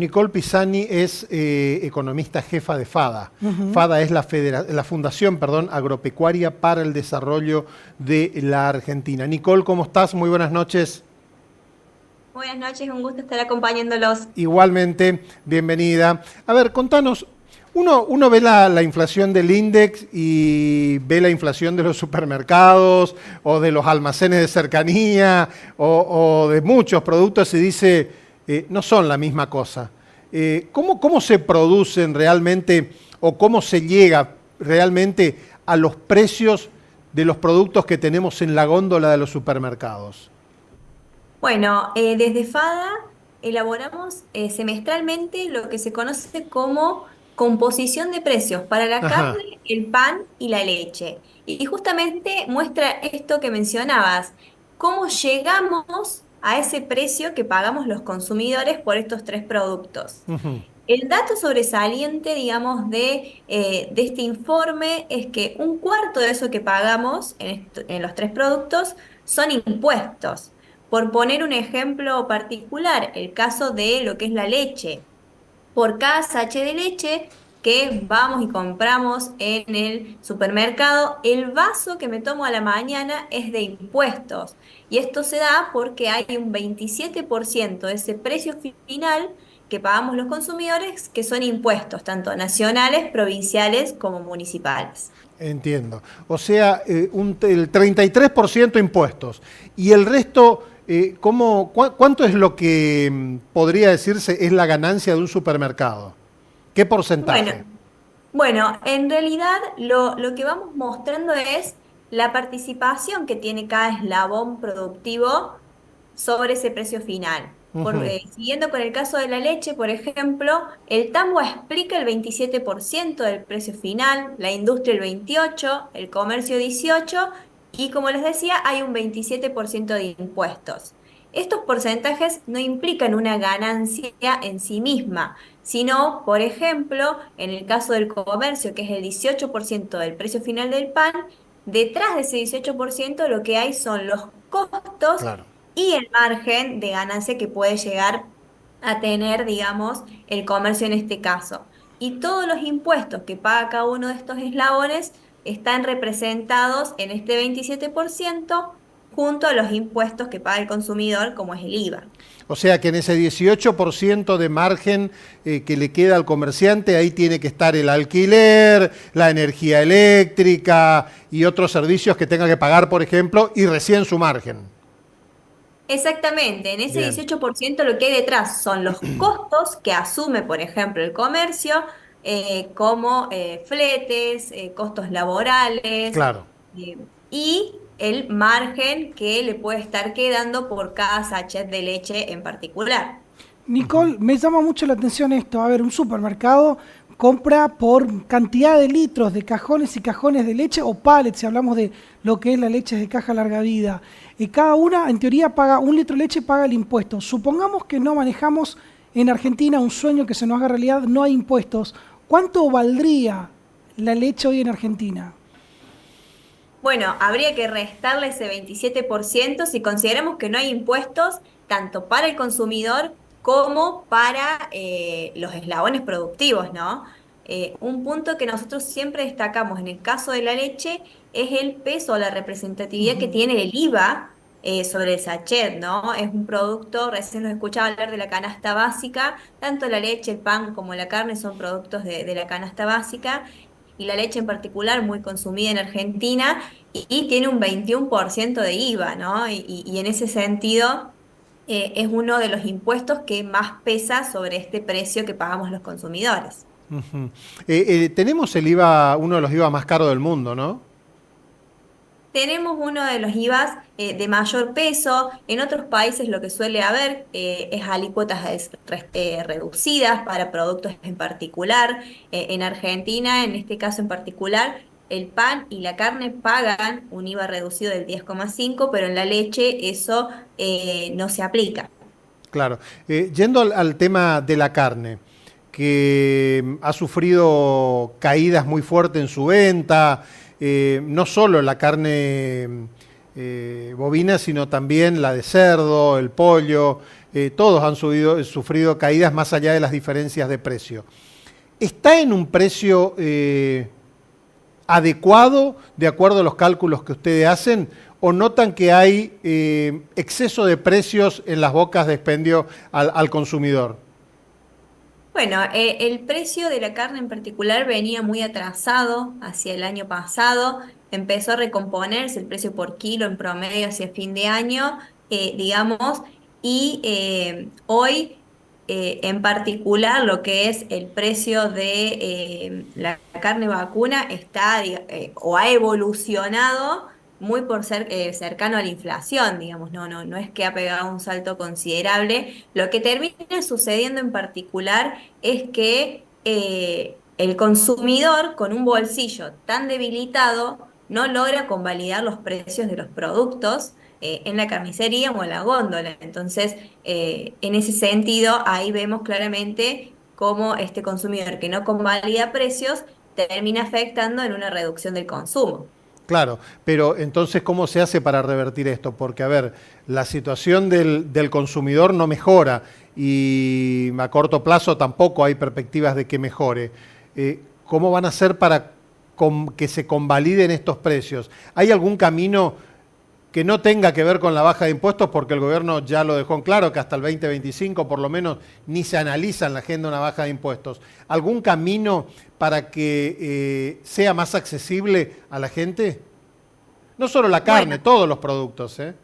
Nicole Pisani es economista jefa de FADA. FADA es la Fundación Agropecuaria para el Desarrollo de la Argentina. Nicole, ¿cómo estás? Muy buenas noches. Buenas noches, un gusto estar acompañándolos. Igualmente, bienvenida. A ver, contanos, uno ve la inflación del INDEX y ve la inflación de los supermercados o de los almacenes de cercanía o de muchos productos y dice... no son la misma cosa. ¿Cómo se producen realmente o cómo se llega realmente a los precios de los productos que tenemos en la góndola de los supermercados? Bueno, desde FADA elaboramos semestralmente lo que se conoce como composición de precios para la Ajá, carne, el pan y la leche. Y justamente muestra esto que mencionabas, cómo llegamos a ese precio que pagamos los consumidores por estos tres productos. ujú, El dato sobresaliente, digamos, de este informe es que un cuarto de eso que pagamos en los tres productos son impuestos. Por poner un ejemplo particular, el caso de lo que es la leche. Por cada sachet de leche que vamos y compramos en el supermercado, el vaso que me tomo a la mañana es de impuestos. Y esto se da porque hay un 27% de ese precio final que pagamos los consumidores que son impuestos, tanto nacionales, provinciales como municipales. entiendo. O sea, el 33% impuestos. Y el resto, ¿cuánto es lo que podría decirse es la ganancia de un supermercado? ¿Qué Bueno, porcentaje? Bueno, en realidad lo que vamos mostrando es la participación que tiene cada eslabón productivo sobre ese precio final. Ujú. Siguiendo con el caso de la leche, por ejemplo, el tambo explica el 27% del precio final, la industria el 28%, el comercio 18% y como les decía, hay un 27% de impuestos. Estos porcentajes no implican una ganancia en sí misma, sino, por ejemplo, en el caso del comercio, que es el 18% del precio final del pan, detrás de ese 18% lo que hay son los costos Claro. y el margen de ganancia que puede llegar a tener, digamos, el comercio en este caso. Y todos los impuestos que paga cada uno de estos eslabones están representados en este 27% junto a los impuestos que paga el consumidor, como es el IVA. O sea que en ese 18% de margen que le queda al comerciante, ahí tiene que estar el alquiler, la energía eléctrica y otros servicios que tenga que pagar, por ejemplo, y recién su margen. Exactamente, en ese Bien, 18% lo que hay detrás son los costos que asume, por ejemplo, el comercio, como fletes, costos laborales, claro. y el margen que le puede estar quedando por cada sachet de leche en particular. Nicole, me llama mucho la atención esto. A ver, un supermercado compra por cantidad de litros de cajones y cajones de leche o pallets, si hablamos de lo que es la leche de caja larga vida. Y cada una, en teoría, paga un litro de leche, paga el impuesto. Supongamos que no manejamos en Argentina un sueño que se nos haga realidad, no hay impuestos. ¿Cuánto valdría la leche hoy en Argentina? Bueno, habría que restarle ese 27% si consideramos que no hay impuestos tanto para el consumidor como para los eslabones productivos, ¿no? Un punto que nosotros siempre destacamos en el caso de la leche es el peso o la representatividad que tiene el IVA sobre el sachet, ¿no? Es un producto, recién nos escuchaba hablar de la canasta básica, tanto la leche, el pan como la carne son productos de la canasta básica y la leche en particular muy consumida en Argentina y tiene un 21% de IVA, ¿no? Y en ese sentido es uno de los impuestos que más pesa sobre este precio que pagamos los consumidores. Ujú. Tenemos el IVA, uno de los IVA más caros del mundo, ¿no? Tenemos uno de los IVAs de mayor peso. En otros países lo que suele haber es alícuotas reducidas para productos en particular. En Argentina, en este caso en particular, el pan y la carne pagan un IVA reducido del 10,5, pero en la leche eso no se aplica. Claro. Yendo al tema de la carne, que ha sufrido caídas muy fuertes en su venta, no solo la carne bovina, sino también la de cerdo, el pollo. todos han sufrido caídas más allá de las diferencias de precio. ¿Está en un precio adecuado de acuerdo a los cálculos que ustedes hacen o notan que hay exceso de precios en las bocas de expendio al consumidor? Bueno, el precio de la carne en particular venía muy atrasado hacia el año pasado, empezó a recomponerse el precio por kilo en promedio hacia fin de año, digamos, y hoy en particular lo que es el precio de la carne vacuna está o ha evolucionado muy por ser cercano a la inflación, digamos, no es que ha pegado un salto considerable. Lo que termina sucediendo en particular es que el consumidor con un bolsillo tan debilitado no logra convalidar los precios de los productos en la carnicería o en la góndola. Entonces, en ese sentido, ahí vemos claramente cómo este consumidor que no convalida precios termina afectando en una reducción del consumo. Claro, pero entonces, ¿cómo se hace para revertir esto? Porque, a ver, la situación del consumidor no mejora y a corto plazo tampoco hay perspectivas de que mejore. ¿Cómo van a hacer para que se convaliden estos precios? ¿Hay algún camino que no tenga que ver con la baja de impuestos? Porque el gobierno ya lo dejó en claro que hasta el 2025 por lo menos ni se analiza en la agenda una baja de impuestos. ¿Algún camino para que sea más accesible a la gente? No solo la carne, Bueno. todos los productos, ¿eh?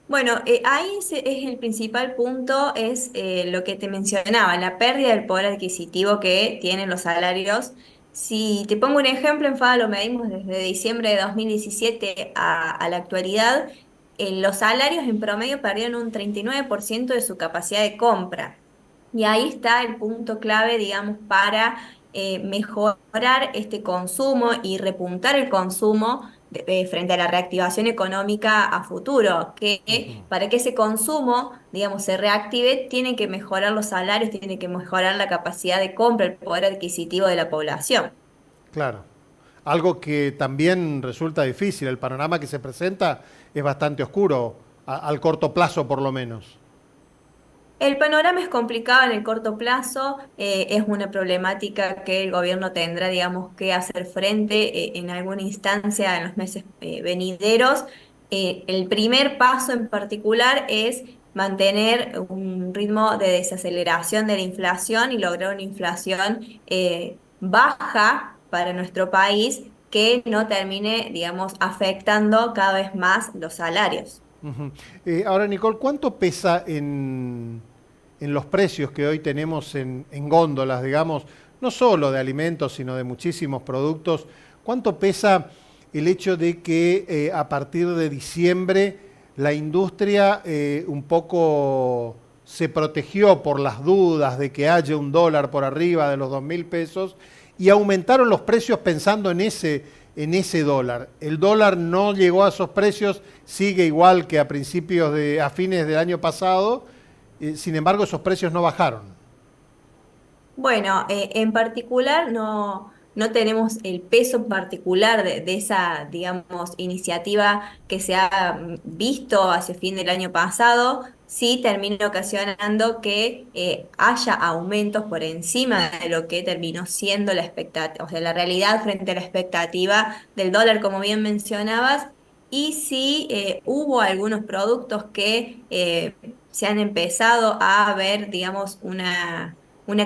Bueno, ahí es el principal punto, es lo que te mencionaba, la pérdida del poder adquisitivo que tienen los salarios. Si te pongo un ejemplo, en FADA lo medimos desde diciembre de 2017 a la actualidad, los salarios en promedio perdieron un 39% de su capacidad de compra. Y ahí está el punto clave, digamos, para mejorar este consumo y repuntar el consumo frente a la reactivación económica a futuro, que para que ese consumo, digamos, se reactive, tienen que mejorar los salarios, tiene que mejorar la capacidad de compra, el poder adquisitivo de la población. Claro. Algo que también resulta difícil. El panorama que se presenta es bastante oscuro, al corto plazo por lo menos. El panorama es complicado en el corto plazo, es una problemática que el gobierno tendrá, digamos, que hacer frente en alguna instancia en los meses venideros. El primer paso en particular es mantener un ritmo de desaceleración de la inflación y lograr una inflación baja para nuestro país que no termine, digamos, afectando cada vez más los salarios. Ujú. Ahora, Nicole, ¿cuánto pesa en los precios que hoy tenemos en góndolas, digamos, no solo de alimentos, sino de muchísimos productos? ¿Cuánto pesa el hecho de que a partir de diciembre la industria un poco se protegió por las dudas de que haya un dólar por arriba de los 2.000 pesos y aumentaron los precios pensando en ese dólar? El dólar no llegó a esos precios, sigue igual que a fines del año pasado, sin embargo esos precios no bajaron. Bueno, en particular no tenemos el peso particular de esa, digamos, iniciativa que se ha visto hacia fin del año pasado. Sí termina ocasionando que haya aumentos por encima de lo que terminó siendo la expectativa, o sea, la realidad frente a la expectativa del dólar, como bien mencionabas. Y sí hubo algunos productos que se han empezado a ver, digamos, una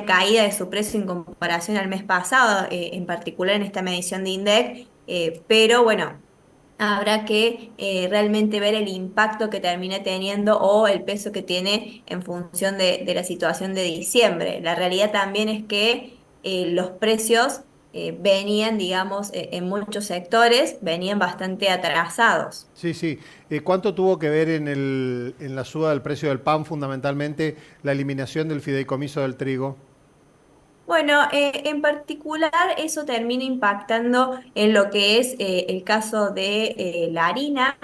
caída de su precio en comparación al mes pasado, en particular en esta medición de INDEC, pero bueno, habrá que realmente ver el impacto que termine teniendo o el peso que tiene en función de la situación de diciembre. La realidad también es que los precios venían, digamos, en muchos sectores, venían bastante atrasados. Sí, sí. ¿Cuánto tuvo que ver en la suba del precio del pan, fundamentalmente la eliminación del fideicomiso del trigo? Bueno, en particular eso termina impactando en lo que es el caso de la harina.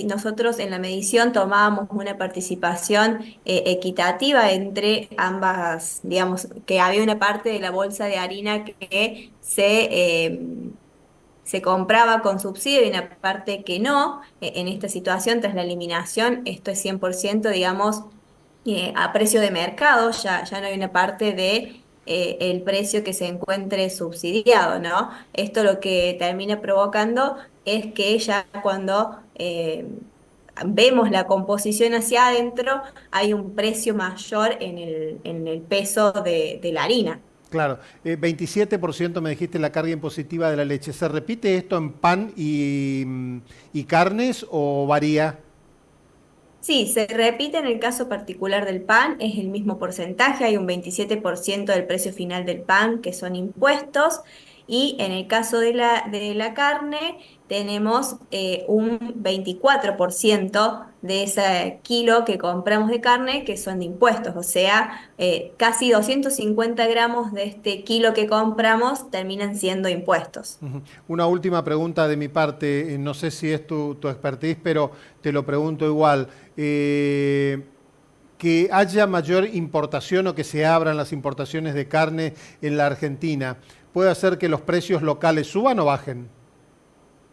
Nosotros en la medición tomábamos una participación equitativa entre ambas, digamos, que había una parte de la bolsa de harina que se compraba con subsidio y una parte que no. En esta situación, tras la eliminación, esto es 100%, digamos, a precio de mercado, ya no hay una parte de el precio que se encuentre subsidiado, ¿no? Esto lo que termina provocando es que ya cuando vemos la composición hacia adentro, hay un precio mayor en el peso de la harina. Claro, 27% me dijiste la carga impositiva de la leche. ¿Se repite esto en pan y carnes o varía? Sí, se repite en el caso particular del pan, es el mismo porcentaje, hay un 27% del precio final del pan que son impuestos y en el caso de la carne tenemos un 24% de ese kilo que compramos de carne que son de impuestos, o sea, casi 250 gramos de este kilo que compramos terminan siendo impuestos. Ujú. Una última pregunta de mi parte, no sé si es tu expertise, pero te lo pregunto igual. Que haya mayor importación o que se abran las importaciones de carne en la Argentina, ¿puede hacer que los precios locales suban o bajen?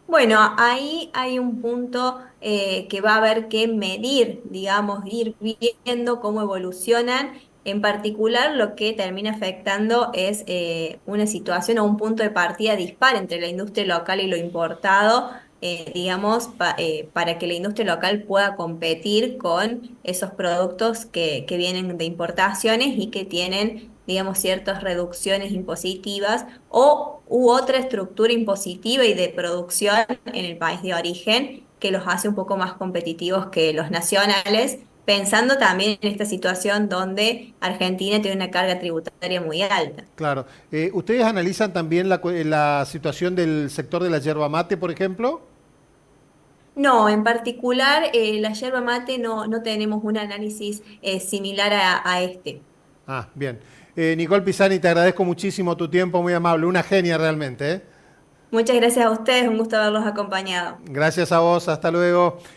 Bueno, ahí hay un punto que va a haber que medir, digamos, ir viendo cómo evolucionan. En particular, lo que termina afectando es una situación o un punto de partida dispar entre la industria local y lo importado, digamos, para que la industria local pueda competir con esos productos que vienen de importaciones y que tienen, digamos, ciertas reducciones impositivas o u otra estructura impositiva y de producción en el país de origen que los hace un poco más competitivos que los nacionales, pensando también en esta situación donde Argentina tiene una carga tributaria muy alta. Claro. ¿Ustedes analizan también la situación del sector de la yerba mate, por ejemplo? No, en particular, la yerba mate no tenemos un análisis similar a este. Ah, bien. Nicole Pisani, te agradezco muchísimo tu tiempo, muy amable, una genia realmente, ¿eh? Muchas gracias a ustedes, un gusto haberlos acompañado. Gracias a vos, hasta luego.